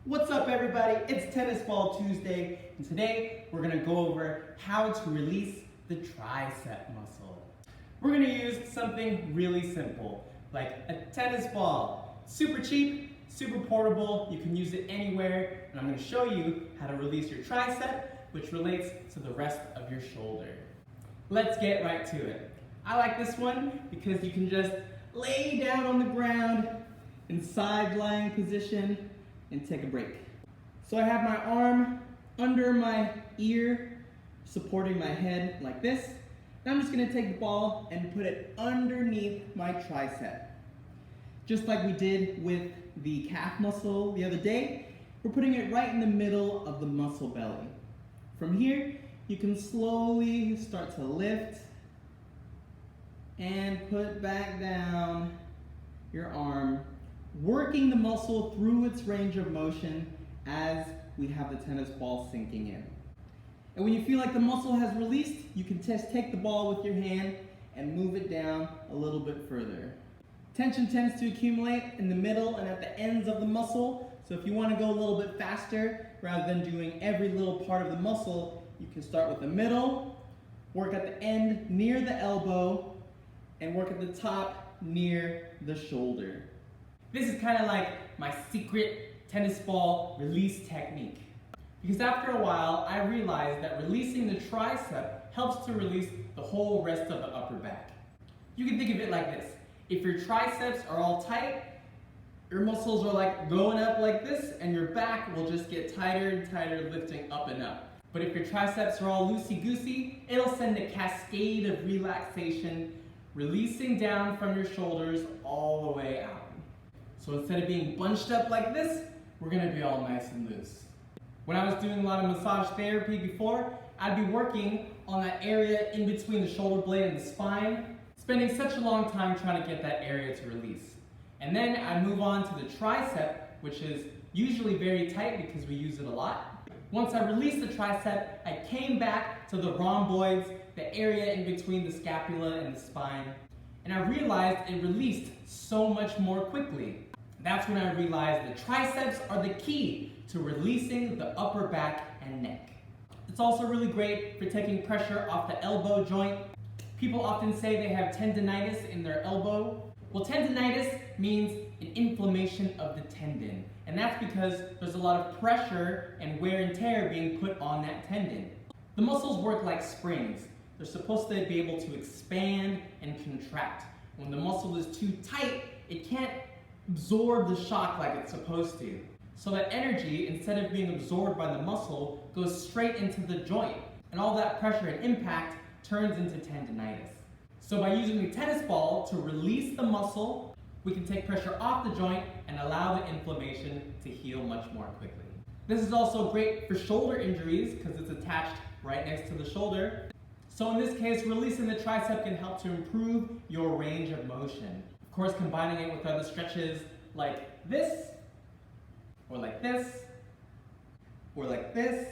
What's up everybody? It's Tennis Ball Tuesday, and today we're gonna go over how to release the tricep muscle. We're gonna use something really simple, like a tennis ball. Super cheap, super portable, you can use it anywhere, and I'm gonna show you how to release your tricep, which relates to the rest of your shoulder. Let's get right to it. I like this one because you can just lay down on the ground in side lying position and take a break. So I have my arm under my ear, supporting my head like this. And I'm just gonna take the ball and put it underneath my tricep. Just like we did with the calf muscle the other day, we're putting it right in the middle of the muscle belly. From here, you can slowly start to lift and put back down your arm, working the muscle through its range of motion as we have the tennis ball sinking in. And when you feel like the muscle has released, you can just take the ball with your hand and move it down a little bit further. Tension tends to accumulate in the middle and at the ends of the muscle, so if you want to go a little bit faster, rather than doing every little part of the muscle, you can start with the middle, work at the end near the elbow, and work at the top near the shoulder. This is kind of like my secret tennis ball release technique. Because after a while, I realized that releasing the tricep helps to release the whole rest of the upper back. You can think of it like this. If your triceps are all tight, your muscles are like going up like this, and your back will just get tighter and tighter, lifting up and up. But if your triceps are all loosey-goosey, it'll send a cascade of relaxation, releasing down from your shoulders all the way out. So instead of being bunched up like this, we're gonna be all nice and loose. When I was doing a lot of massage therapy before, I'd be working on that area in between the shoulder blade and the spine, spending such a long time trying to get that area to release. And then I move on to the tricep, which is usually very tight because we use it a lot. Once I released the tricep, I came back to the rhomboids, the area in between the scapula and the spine, and I realized it released so much more quickly. That's when I realized the triceps are the key to releasing the upper back and neck. It's also really great for taking pressure off the elbow joint. People often say they have tendinitis in their elbow. Well, tendinitis means an inflammation of the tendon, and that's because there's a lot of pressure and wear and tear being put on that tendon. The muscles work like springs. They're supposed to be able to expand and contract. When the muscle is too tight, it can't absorb the shock like it's supposed to. So that energy, instead of being absorbed by the muscle, goes straight into the joint, and all that pressure and impact turns into tendinitis. So by using the tennis ball to release the muscle, we can take pressure off the joint and allow the inflammation to heal much more quickly. This is also great for shoulder injuries because it's attached right next to the shoulder. So in this case, releasing the tricep can help to improve your range of motion. Of course, combining it with other stretches like this, or like this, or like this,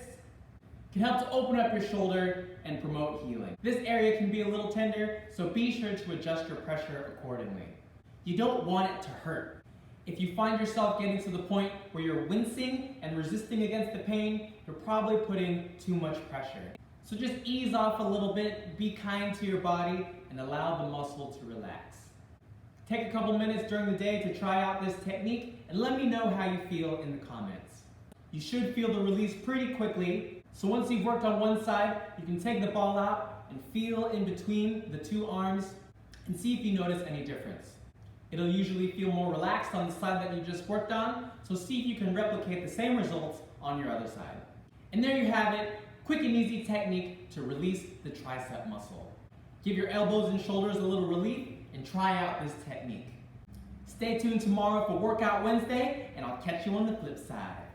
can help to open up your shoulder and promote healing. This area can be a little tender, so be sure to adjust your pressure accordingly. You don't want it to hurt. If you find yourself getting to the point where you're wincing and resisting against the pain, you're probably putting too much pressure. So just ease off a little bit, be kind to your body, and allow the muscle to relax. Take a couple minutes during the day to try out this technique, and let me know how you feel in the comments. You should feel the release pretty quickly, so once you've worked on one side, you can take the ball out and feel in between the two arms and see if you notice any difference. It'll usually feel more relaxed on the side that you just worked on, so see if you can replicate the same results on your other side. And there you have it, quick and easy technique to release the tricep muscle. Give your elbows and shoulders a little relief and try out this technique. Stay tuned tomorrow for Workout Wednesday, and I'll catch you on the flip side.